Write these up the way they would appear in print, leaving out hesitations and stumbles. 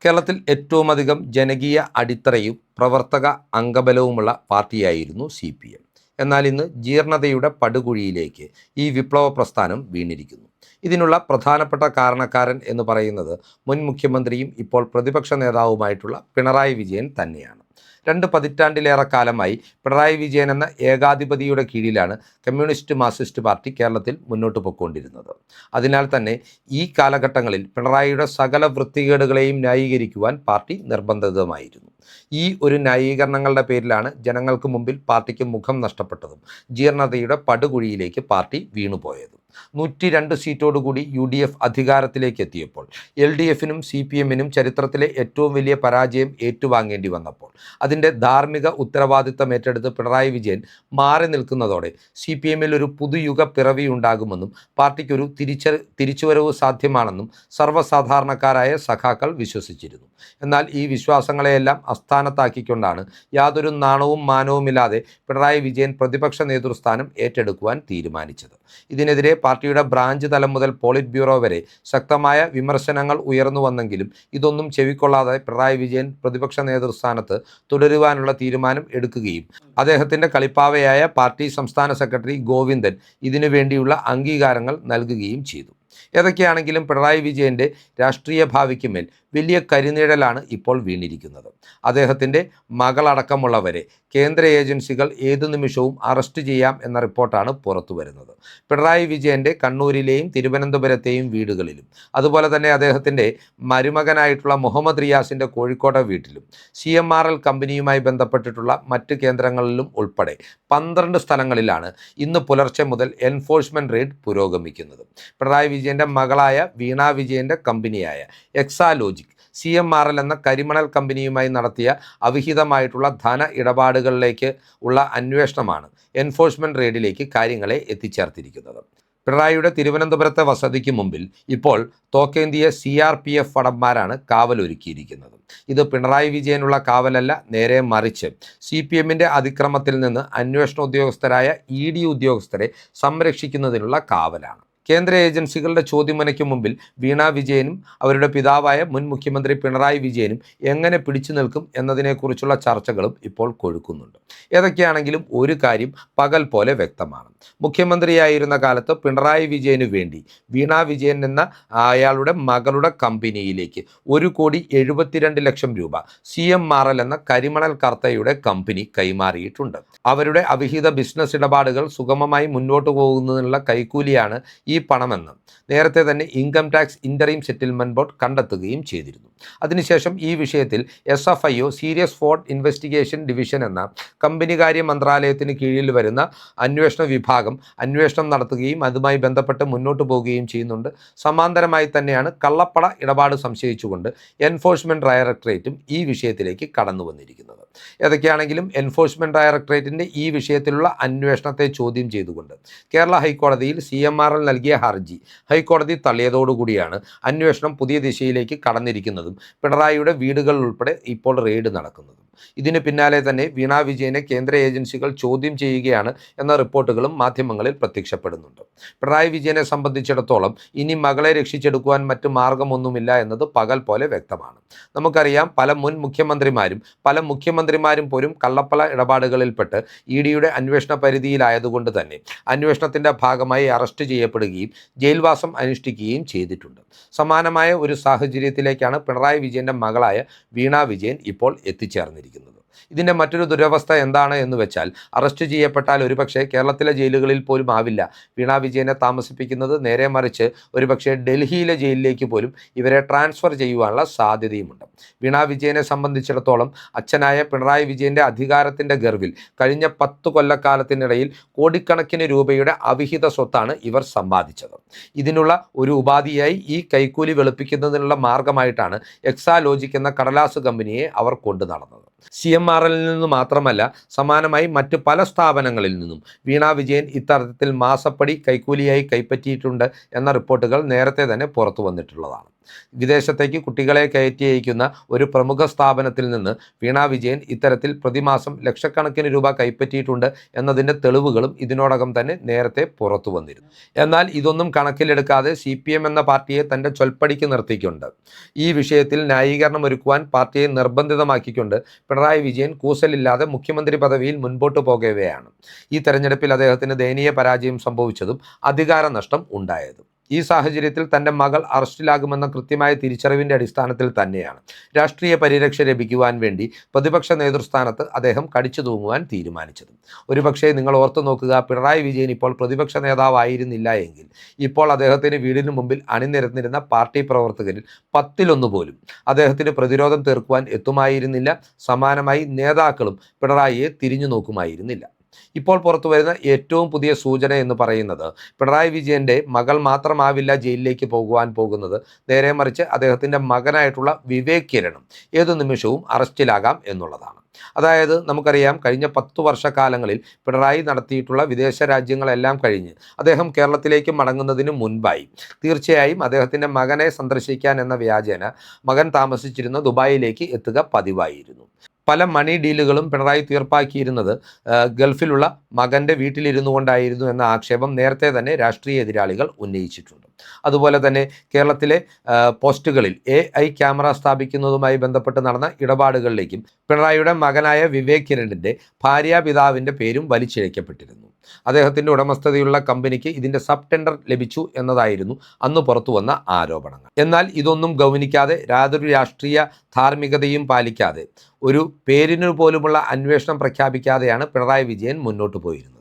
കേരളത്തിൽ ഏറ്റവും അധികം ജനകീയ അടിത്തറയും പ്രവർത്തക അംഗബലവുമുള്ള പാർട്ടിയായിരുന്നു CPM. എന്നാൽ ഇന്ന് ജീർണതയുടെ പടുകുഴിയിലേക്ക് ഈ വിപ്ലവ പ്രസ്ഥാനം വീണിരിക്കുന്നു. ഇതിനുള്ള പ്രധാനപ്പെട്ട കാരണക്കാരൻ എന്ന് പറയുന്നത് മുൻ മുഖ്യമന്ത്രിയും ഇപ്പോൾ പ്രതിപക്ഷ നേതാവുമായിട്ടുള്ള പിണറായി വിജയൻ തന്നെയാണ്. 2 പതിറ്റാണ്ടിലേറെ കാലമായി പിണറായി വിജയൻ എന്ന ഏകാധിപതിയുടെ കീഴിലാണ് കമ്മ്യൂണിസ്റ്റ് മാർക്സിസ്റ്റ് പാർട്ടി കേരളത്തിൽ മുന്നോട്ട് പോയിക്കൊണ്ടിരുന്നത്. അതിനാൽ തന്നെ ഈ കാലഘട്ടങ്ങളിൽ പിണറായിയുടെ സകല വൃത്തികേടുകളെയും ന്യായീകരിക്കുവാൻ പാർട്ടി നിർബന്ധിതമായിരുന്നു. ഈ ഒരു ന്യായീകരണങ്ങളുടെ പേരിലാണ് ജനങ്ങൾക്ക് മുമ്പിൽ പാർട്ടിക്ക് മുഖം നഷ്ടപ്പെട്ടതും ജീർണതയുടെ പടുകുഴിയിലേക്ക് പാർട്ടി വീണുപോയതും. 102 സീറ്റോടുകൂടി UDF അധികാരത്തിലേക്ക് എത്തിയപ്പോൾ LDFനും CPMനും ചരിത്രത്തിലെ ഏറ്റവും വലിയ പരാജയം ഏറ്റുവാങ്ങേണ്ടി വന്നപ്പോൾ അതിൻ്റെ ധാർമ്മിക ഉത്തരവാദിത്തം ഏറ്റെടുത്ത് പിണറായി വിജയൻ മാറി നിൽക്കുന്നതോടെ CPMൽ ഒരു പുതുയുഗ പിറവി ഉണ്ടാകുമെന്നും പാർട്ടിക്കൊരു തിരിച്ചുവരവ് സാധ്യമാണെന്നും സർവ്വസാധാരണക്കാരായ സഖാക്കൾ വിശ്വസിച്ചിരുന്നു. എന്നാൽ ഈ വിശ്വാസങ്ങളെയെല്ലാം അസ്ഥാനത്താക്കിക്കൊണ്ടാണ് യാതൊരു നാണവും മാനവുമില്ലാതെ പിണറായി വിജയൻ പ്രതിപക്ഷ നേതൃസ്ഥാനം ഏറ്റെടുക്കുവാൻ തീരുമാനിച്ചത്. ഇതിനെതിരെ പാർട്ടിയുടെ ബ്രാഞ്ച് തലം മുതൽ പോളിറ്റ് ബ്യൂറോ വരെ ശക്തമായ വിമർശനങ്ങൾ ഉയർന്നു വന്നെങ്കിലും ഇതൊന്നും ചെവിക്കൊള്ളാതെ പിണറായി വിജയൻ പ്രതിപക്ഷ നേതൃസ്ഥാനത്ത് തുടരുവാനുള്ള തീരുമാനം എടുക്കുകയും അദ്ദേഹത്തിൻ്റെ കളിപ്പാവയായ പാർട്ടി സംസ്ഥാന സെക്രട്ടറി ഗോവിന്ദൻ ഇതിനു വേണ്ടിയുള്ള അംഗീകാരങ്ങൾ നൽകുകയും ചെയ്തു. ഏതൊക്കെയാണെങ്കിലും പിണറായി വിജയൻ്റെ രാഷ്ട്രീയ ഭാവിക്ക് മേൽ വലിയ കരിനിഴലാണ് ഇപ്പോൾ വീണിരിക്കുന്നത്. അദ്ദേഹത്തിൻ്റെ മകളടക്കമുള്ളവരെ കേന്ദ്ര ഏജൻസികൾ ഏതു നിമിഷവും അറസ്റ്റ് ചെയ്യാം എന്ന റിപ്പോർട്ടാണ് പുറത്തു വരുന്നത്. പിണറായി വിജയൻ്റെ കണ്ണൂരിലെയും തിരുവനന്തപുരത്തെയും വീടുകളിലും അതുപോലെ തന്നെ അദ്ദേഹത്തിൻ്റെ മരുമകനായിട്ടുള്ള മുഹമ്മദ് റിയാസിൻ്റെ കോഴിക്കോട്ടെ വീട്ടിലും CMRL കമ്പനിയുമായി ബന്ധപ്പെട്ടിട്ടുള്ള മറ്റ് കേന്ദ്രങ്ങളിലും ഉൾപ്പെടെ 12 സ്ഥലങ്ങളിലാണ് ഇന്ന് പുലർച്ചെ മുതൽ എൻഫോഴ്സ്മെൻറ്റ് റെയ്ഡ് പുരോഗമിക്കുന്നത്. പിണറായി വിജയൻ്റെ മകളായ വീണ വിജയൻ്റെ കമ്പനിയായ എക്സാലോജിക് CMRL എന്ന കരിമണൽ കമ്പനിയുമായി നടത്തിയ അവിഹിതമായിട്ടുള്ള ധന ഇടപാടുകളിലേക്ക് ഉള്ള അന്വേഷണമാണ് എൻഫോഴ്സ്മെൻറ്റ് റെയ്ഡിലേക്ക് കാര്യങ്ങളെ എത്തിച്ചേർത്തിരിക്കുന്നത്. പിണറായിയുടെ തിരുവനന്തപുരത്തെ വസതിക്ക് മുമ്പിൽ ഇപ്പോൾ തോക്കേന്തിയ CRPF ഭടന്മാരാണ് കാവലൊരുക്കിയിരിക്കുന്നത്. ഇത് പിണറായി വിജയനുള്ള കാവലല്ല, നേരെ മറിച്ച് CPMൻ്റെ അതിക്രമത്തിൽ നിന്ന് അന്വേഷണ ഉദ്യോഗസ്ഥരായ ED ഉദ്യോഗസ്ഥരെ സംരക്ഷിക്കുന്നതിനുള്ള കാവലാണ്. കേന്ദ്ര ഏജൻസികളുടെ ചോദ്യമുനയ്ക്ക് മുമ്പിൽ വീണ വിജയനും അവരുടെ പിതാവായ മുൻ മുഖ്യമന്ത്രി പിണറായി വിജയനും എങ്ങനെ പിടിച്ചു നിൽക്കും എന്നതിനെക്കുറിച്ചുള്ള ചർച്ചകളും ഇപ്പോൾ കൊഴുക്കുന്നുണ്ട്. ഏതൊക്കെയാണെങ്കിലും ഒരു കാര്യം പകൽ പോലെ വ്യക്തമാണ്. മുഖ്യമന്ത്രിയായിരുന്ന കാലത്ത് പിണറായി വിജയന് വേണ്ടി വീണ വിജയൻ എന്ന അയാളുടെ മകളുടെ കമ്പനിയിലേക്ക് 1,72,00,000 രൂപ CMRL എന്ന കരിമണൽ കർത്തയുടെ കമ്പനി കൈമാറിയിട്ടുണ്ട്. അവരുടെ അവിഹിത ബിസിനസ് ഇടപാടുകൾ സുഗമമായി മുന്നോട്ട് പോകുന്നതിനുള്ള കൈക്കൂലിയാണ് ഈ പണമെന്ന് നേരത്തെ തന്നെ income tax interim settlement board കണ്ടെത്തുകയും ചെയ്തിരുന്നു. അതിനുശേഷം ഈ വിഷയത്തിൽ SFIO serious fraud investigation division എന്ന കമ്പനികാര്യ മന്ത്രാലയത്തിന് കീഴിൽ വരുന്ന അന്വേഷണ വിഭാഗം അന്വേഷണം നടത്തുകയും അതുമായി ബന്ധപ്പെട്ട് മുന്നോട്ട് പോവുകയും ചെയ്യുന്നുണ്ട്. സമാന്തരമായി തന്നെയാണ് കള്ളപ്പണ ഇടപാട് സംശയിച്ചുകൊണ്ട് എൻഫോഴ്സ്മെൻറ്റ് ഡയറക്ടറേറ്റും ഈ വിഷയത്തിലേക്ക് കടന്നു വന്നിരിക്കുന്നത്. ഏതൊക്കെയാണെങ്കിലും എൻഫോഴ്സ്മെൻറ്റ് ഡയറക്ടറേറ്റിൻ്റെ ഈ വിഷയത്തിലുള്ള അന്വേഷണത്തെ ചോദ്യം ചെയ്തുകൊണ്ട് കേരള ഹൈക്കോടതിയിൽ CMRL നൽകിയ ഹർജി ഹൈക്കോടതി തള്ളിയതോടുകൂടിയാണ് അന്വേഷണം പുതിയ ദിശയിലേക്ക് കടന്നിരിക്കുന്നതും പിണറായിയുടെ വീടുകളിൽ ഉൾപ്പെടെ ഇപ്പോൾ റെയ്ഡ് നടക്കുന്നതും. ഇതിന് പിന്നാലെ തന്നെ വീണ വിജയനെ കേന്ദ്ര ഏജൻസികൾ ചോദ്യം ചെയ്യുകയാണ് എന്ന റിപ്പോർട്ടുകളും മാധ്യമങ്ങളിൽ പ്രത്യക്ഷപ്പെടുന്നുണ്ട്. പിണറായി വിജയനെ സംബന്ധിച്ചിടത്തോളം ഇനി മകളെ രക്ഷിച്ചെടുക്കുവാൻ മറ്റു മാർഗമൊന്നുമില്ല എന്നത് പകൽ പോലെ വ്യക്തമാണ്. നമുക്കറിയാം, പല മുൻ മുഖ്യമന്ത്രിമാരും പോലും കള്ളപ്പണ ഇടപാടുകളിൽപ്പെട്ട് EDയുടെ അന്വേഷണ പരിധിയിലായതുകൊണ്ട് തന്നെ അന്വേഷണത്തിൻ്റെ ഭാഗമായി അറസ്റ്റ് ചെയ്യപ്പെടുകയും ജയിൽവാസം അനുഷ്ഠിക്കുകയും ചെയ്തിട്ടുണ്ട്. സമാനമായ ഒരു സാഹചര്യത്തിലേക്കാണ് പിണറായി വിജയൻ്റെ മകളായ വീണ വിജയൻ ഇപ്പോൾ എത്തിച്ചേർന്നിരിക്കുന്നത്. ഇതിൻ്റെ മറ്റൊരു ദുരവസ്ഥ എന്താണ് എന്ന് വെച്ചാൽ, അറസ്റ്റ് ചെയ്യപ്പെട്ടാൽ ഒരുപക്ഷെ കേരളത്തിലെ ജയിലുകളിൽ പോലും ആവില്ല വീണ വിജയനെ താമസിപ്പിക്കുന്നത്. നേരെ മറിച്ച് ഒരുപക്ഷെ ഡൽഹിയിലെ ജയിലിലേക്ക് പോലും ഇവരെ ട്രാൻസ്ഫർ ചെയ്യുവാനുള്ള സാധ്യതയുമുണ്ട്. വീണ വിജയനെ സംബന്ധിച്ചിടത്തോളം അച്ഛനായ പിണറായി വിജയൻ്റെ അധികാരത്തിൻ്റെ ഗർവിൽ കഴിഞ്ഞ 10 കൊല്ലക്കാലത്തിനിടയിൽ കോടിക്കണക്കിന് രൂപയുടെ അവിഹിത സ്വത്താണ് ഇവർ സമ്പാദിച്ചത്. ഇതിനുള്ള ഒരു ഉപാധിയായി ഈ കൈക്കൂലി വെളുപ്പിക്കുന്നതിനുള്ള മാർഗമായിട്ടാണ് എക്സാലോജിക് എന്ന കടലാസ് കമ്പനിയെ അവർ കൊണ്ടു നടന്നത്. CMRLൽ നിന്ന് മാത്രമല്ല, സമാനമായി മറ്റ് പല സ്ഥാപനങ്ങളിൽ നിന്നും വീണ വിജയൻ ഇത്തരത്തിൽ മാസപ്പടി കൈക്കൂലിയായി കൈപ്പറ്റിയിട്ടുണ്ട് എന്ന റിപ്പോർട്ടുകൾ നേരത്തെ തന്നെ പുറത്തു വന്നിട്ടുള്ളതാണ്. വിദേശത്തേക്ക് കുട്ടികളെ കയറ്റി അയക്കുന്ന ഒരു പ്രമുഖ സ്ഥാപനത്തിൽ നിന്ന് വീണ വിജയൻ ഇത്തരത്തിൽ പ്രതിമാസം ലക്ഷക്കണക്കിന് രൂപ കൈപ്പറ്റിയിട്ടുണ്ട് എന്നതിൻ്റെ തെളിവുകളും ഇതിനോടകം തന്നെ നേരത്തെ പുറത്തു വന്നിരുന്നു. എന്നാൽ ഇതൊന്നും കണക്കിലെടുക്കാതെ CPM എന്ന പാർട്ടിയെ തൻ്റെ ചൊൽപ്പടിക്ക് നിർത്തിക്കൊണ്ട് ഈ വിഷയത്തിൽ ന്യായീകരണം ഒരുക്കുവാൻ പാർട്ടിയെ നിർബന്ധിതമാക്കിക്കൊണ്ട് പിണറായി വിജയൻ കൂസലില്ലാതെ മുഖ്യമന്ത്രി പദവിയിൽ മുൻപോട്ട് പോകവെയാണ് ഈ തെരഞ്ഞെടുപ്പിൽ അദ്ദേഹത്തിന് ദയനീയ പരാജയം സംഭവിച്ചതും അധികാര നഷ്ടം ഉണ്ടായതും. ഈ സാഹചര്യത്തിൽ തൻ്റെ മകൾ അറസ്റ്റിലാകുമെന്ന കൃത്യമായ തിരിച്ചറിവിൻ്റെ അടിസ്ഥാനത്തിൽ തന്നെയാണ് രാഷ്ട്രീയ പരിരക്ഷ ലഭിക്കുവാൻ വേണ്ടി പ്രതിപക്ഷ നേതൃസ്ഥാനത്ത് അദ്ദേഹം കടിച്ചു തൂങ്ങുവാൻ തീരുമാനിച്ചത്. ഒരുപക്ഷെ നിങ്ങൾ ഓർത്തു നോക്കുക, പിണറായി വിജയൻ ഇപ്പോൾ പ്രതിപക്ഷ നേതാവായിരുന്നില്ല എങ്കിൽ ഇപ്പോൾ അദ്ദേഹത്തിന് വീടിന് മുമ്പിൽ അണിനിരന്നിരുന്ന പാർട്ടി പ്രവർത്തകരിൽ 10 പോലും അദ്ദേഹത്തിന് പ്രതിരോധം തീർക്കുവാൻ എത്തുമായിരുന്നില്ല. സമാനമായി നേതാക്കളും പിണറായിയെ തിരിഞ്ഞു നോക്കുമായിരുന്നില്ല. ഇപ്പോൾ പുറത്തു വരുന്ന ഏറ്റവും പുതിയ സൂചന എന്ന് പറയുന്നത് പിണറായി വിജയൻ്റെ മകൾ മാത്രമാവില്ല ജയിലിലേക്ക് പോകുവാൻ പോകുന്നത്, നേരെ മറിച്ച് അദ്ദേഹത്തിൻ്റെ മകനായിട്ടുള്ള വിവേക് കിരണും ഏതു നിമിഷവും അറസ്റ്റിലാകാം എന്നുള്ളതാണ്. അതായത് നമുക്കറിയാം, കഴിഞ്ഞ 10 വർഷക്കാലങ്ങളിൽ പിണറായി നടത്തിയിട്ടുള്ള വിദേശ രാജ്യങ്ങളെല്ലാം കഴിഞ്ഞ് അദ്ദേഹം കേരളത്തിലേക്ക് മടങ്ങുന്നതിന് മുൻപായി തീർച്ചയായും അദ്ദേഹത്തിൻ്റെ മകനെ സന്ദർശിക്കാൻ എന്ന വ്യാജേന മകൻ താമസിച്ചിരുന്ന ദുബായിലേക്ക് എത്തുക പതിവായിരുന്നു. പല മണി ഡീലുകളും പിണറായി തീർപ്പാക്കിയിരുന്നത് ഗൾഫിലുള്ള മകൻ്റെ വീട്ടിലിരുന്നു കൊണ്ടായിരുന്നു എന്ന ആക്ഷേപം നേരത്തെ തന്നെ രാഷ്ട്രീയ എതിരാളികൾ ഉന്നയിച്ചിട്ടുണ്ട്. അതുപോലെ തന്നെ കേരളത്തിലെ പോസ്റ്റുകളിൽ AI ക്യാമറ സ്ഥാപിക്കുന്നതുമായി ബന്ധപ്പെട്ട് നടന്ന ഇടപാടുകളിലേക്കും പിണറായിയുടെ മകനായ വിവേക് കിരണിൻ്റെ ഭാര്യാപിതാവിൻ്റെ പേരും വലിച്ചിഴക്കപ്പെട്ടിരുന്നു. അദ്ദേഹത്തിൻ്റെ ഉടമസ്ഥതയുള്ള കമ്പനിക്ക് ഇതിൻ്റെ സബ് ടെൻഡർ ലഭിച്ചു എന്നതായിരുന്നു അന്ന് പുറത്തു വന്ന ആരോപണങ്ങൾ. എന്നാൽ ഇതൊന്നും ഗൗനിക്കാതെ, യാതൊരു രാഷ്ട്രീയ ധാർമ്മികതയും പാലിക്കാതെ, ഒരു പേരിനു പോലുമുള്ള അന്വേഷണം പ്രഖ്യാപിക്കാതെയാണ് പിണറായി വിജയൻ മുന്നോട്ട് പോയിരുന്നത്.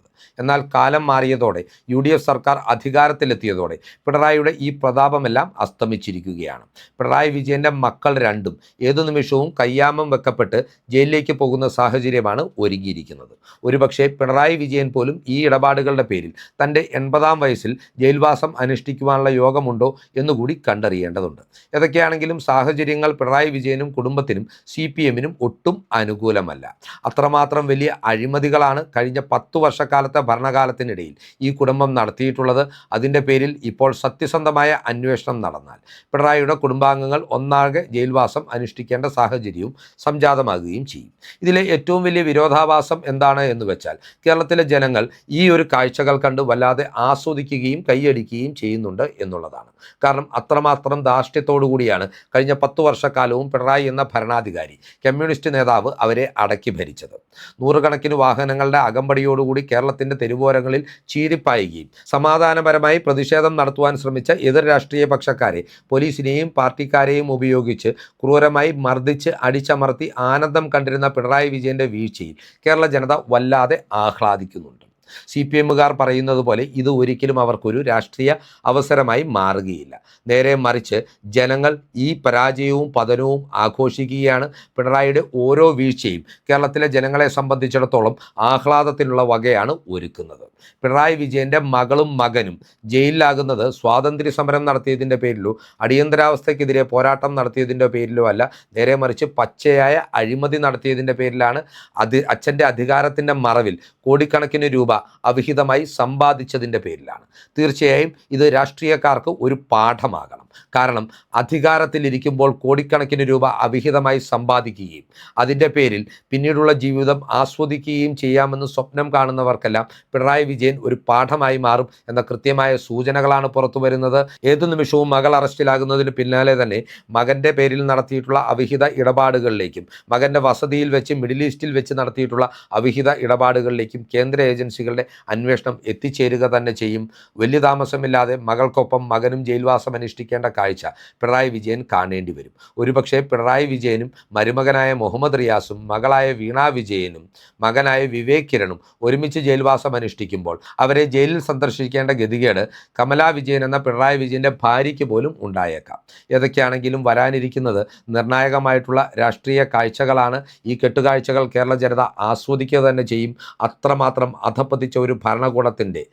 എന്നാൽ കാലം മാറിയതോടെ UDF സർക്കാർ അധികാരത്തിലെത്തിയതോടെ പിണറായിയുടെ ഈ പ്രതാപമെല്ലാം അസ്തമിച്ചിരിക്കുകയാണ്. പിണറായി വിജയൻ്റെ മക്കൾ രണ്ടും ഏതു നിമിഷവും കയ്യാമം വെക്കപ്പെട്ട് ജയിലിലേക്ക് പോകുന്ന സാഹചര്യമാണ് ഒരുങ്ങിയിരിക്കുന്നത്. ഒരുപക്ഷെ പിണറായി വിജയൻ പോലും ഈ ഇടപാടുകളുടെ പേരിൽ തൻ്റെ 80-ാം വയസ്സിൽ ജയിൽവാസം അനുഷ്ഠിക്കുവാനുള്ള യോഗമുണ്ടോ എന്നുകൂടി കണ്ടറിയേണ്ടതുണ്ട്. ഏതൊക്കെയാണെങ്കിലും സാഹചര്യങ്ങൾ പിണറായി വിജയനും കുടുംബത്തിനും CPM-നും ഒട്ടും അനുകൂലമല്ല. അത്രമാത്രം വലിയ അഴിമതികളാണ് കഴിഞ്ഞ 10 വർഷക്കാലത്തെ ഭരണകാലത്തിനിടയിൽ ഈ കുടുംബം നടത്തിയിട്ടുള്ളത്. അതിൻ്റെ പേരിൽ ഇപ്പോൾ സത്യസന്ധമായ അന്വേഷണം നടന്നാൽ പിണറായിയുടെ കുടുംബാംഗങ്ങൾ ഒന്നാകെ ജയിൽവാസം അനുഷ്ഠിക്കേണ്ട സാഹചര്യവും സംജാതമാകുകയും ചെയ്യും. ഇതിലെ ഏറ്റവും വലിയ വിരോധാഭാസം എന്താണ് എന്ന് വെച്ചാൽ, കേരളത്തിലെ ജനങ്ങൾ ഈ ഒരു കാഴ്ചകൾ കണ്ട് വല്ലാതെ ആസ്വദിക്കുകയും കൈയടിക്കുകയും ചെയ്യുന്നുണ്ട് എന്നുള്ളതാണ്. കാരണം അത്രമാത്രം ധാർഷ്ട്യത്തോടു കൂടിയാണ് കഴിഞ്ഞ 10 വർഷക്കാലവും പിണറായി എന്ന ഭരണാധികാരി, കമ്മ്യൂണിസ്റ്റ് നേതാവ് അവരെ അടക്കി ഭരിച്ചത്. നൂറുകണക്കിന് വാഹനങ്ങളുടെ അകമ്പടിയോടുകൂടി കേരളത്തിൻ്റെ തെരുവോരങ്ങളിൽ ചീരിപ്പായുകയും സമാധാനപരമായി പ്രതിഷേധം നടത്തുവാൻ ശ്രമിച്ച എതിർ രാഷ്ട്രീയ പക്ഷക്കാരെ, പോലീസിനെയും പാർട്ടിക്കാരെയും ഉപയോഗിച്ച് ക്രൂരമായി മർദ്ദിച്ച് അടിച്ചമർത്തി ആനന്ദം കണ്ടിരുന്ന പിണറായി വിജയൻ്റെ വീഴ്ചയിൽ കേരള ജനത വല്ലാതെ ആഹ്ലാദിക്കുന്നുണ്ട്. CPM-കാർ പറയുന്നത് പോലെ ഇത് ഒരിക്കലും അവർക്കൊരു രാഷ്ട്രീയ അവസരമായി മാറുകയില്ല. നേരെ മറിച്ച് ജനങ്ങൾ ഈ പരാജയവും പതനവും ആഘോഷിക്കുകയാണ്. പിണറായിയുടെ ഓരോ വീഴ്ചയും കേരളത്തിലെ ജനങ്ങളെ സംബന്ധിച്ചിടത്തോളം ആഹ്ലാദത്തിനുള്ള വകയാണ് ഒരുക്കുന്നത്. പിണറായി വിജയൻ്റെ മകളും മകനും ജയിലിലാകുന്നത് സ്വാതന്ത്ര്യ സമരം നടത്തിയതിൻ്റെ പേരിലോ അടിയന്തരാവസ്ഥയ്ക്കെതിരെ പോരാട്ടം നടത്തിയതിൻ്റെ പേരിലോ അല്ല, നേരെ മറിച്ച് പച്ചയായ അഴിമതി നടത്തിയതിൻ്റെ പേരിലാണ്. അച്ഛൻ്റെ അധികാരത്തിൻ്റെ മറവിൽ കോടിക്കണക്കിന് രൂപ അവിഹിതമായി സമ്പാദിച്ചതിൻ്റെ പേരിലാണ്. തീർച്ചയായും ഇത് രാഷ്ട്രീയക്കാർക്ക് ഒരു പാഠമാകണം. കാരണം അധികാരത്തിലിരിക്കുമ്പോൾ കോടിക്കണക്കിന് രൂപ അവിഹിതമായി സമ്പാദിക്കുകയും അതിൻ്റെ പേരിൽ പിന്നീടുള്ള ജീവിതം ആസ്വദിക്കുകയും ചെയ്യാമെന്ന് സ്വപ്നം കാണുന്നവർക്കെല്ലാം പിണറായി വിജയൻ ഒരു പാഠമായി മാറും എന്ന കൃത്യമായ സൂചനകളാണ് പുറത്തു വരുന്നത്. ഏതു നിമിഷവും മകൾ അറസ്റ്റിലാകുന്നതിന് പിന്നാലെ തന്നെ മകൻ്റെ പേരിൽ നടത്തിയിട്ടുള്ള അവിഹിത ഇടപാടുകളിലേക്കും മകൻ്റെ വസതിയിൽ വെച്ച് മിഡിൽ ഈസ്റ്റിൽ വെച്ച് നടത്തിയിട്ടുള്ള അവിഹിത ഇടപാടുകളിലേക്കും കേന്ദ്ര ഏജൻസികളുടെ അന്വേഷണം എത്തിച്ചേരുക തന്നെ ചെയ്യും. വലിയ താമസമില്ലാതെ മകൾക്കൊപ്പം മകനും ജയിൽവാസം അനുഷ്ഠിക്കേണ്ട കാഴ്ച പിണറായി വിജയൻ കാണേണ്ടി വരും. ഒരുപക്ഷെ പിണറായി വിജയനും മരുമകനായ മുഹമ്മദ് റിയാസും മകളായ വീണ വിജയനും മകനായ വിവേക് കിരണും ഒരുമിച്ച് ജയിൽവാസം അനുഷ്ഠിക്കുമ്പോൾ അവരെ ജയിലിൽ സന്ദർശിക്കേണ്ട ഗതികേട് കമലാ വിജയൻ എന്ന പിണറായി വിജയൻ്റെ ഭാര്യയ്ക്ക് പോലും ഉണ്ടായേക്കാം. ഏതൊക്കെയാണെങ്കിലും വരാനിരിക്കുന്നത് നിർണായകമായിട്ടുള്ള രാഷ്ട്രീയ കാഴ്ചകളാണ്. ഈ കെട്ടുകാഴ്ചകൾ കേരള ജനത ആസ്വദിക്കുക തന്നെ ചെയ്യും. അത്രമാത്രം അധപ്പതിച്ച ഒരു ഭരണകൂടത്തിൻ്റെ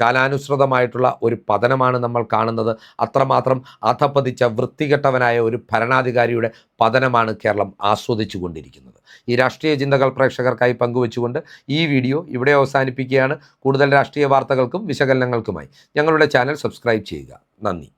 കാലാനുസൃതമായിട്ടുള്ള ഒരു പതനമാണ് നമ്മൾ കാണുന്നത്. അത്രമാത്രം അധപ്പതിച്ച വൃത്തികെട്ടവനായ ഒരു ഭരണാധികാരിയുടെ പതനമാണ് കേരളം ആസ്വദിച്ചു കൊണ്ടിരിക്കുന്നത്. ഈ രാഷ്ട്രീയ ചിന്തകൾ പ്രേക്ഷകർക്കായി പങ്കുവെച്ചുകൊണ്ട് ഈ വീഡിയോ ഇവിടെ അവസാനിപ്പിക്കുകയാണ്. കൂടുതൽ രാഷ്ട്രീയ വാർത്തകൾക്കും വിശകലനങ്ങൾക്കുമായി ഞങ്ങളുടെ ചാനൽ സബ്സ്ക്രൈബ് ചെയ്യുക. നന്ദി.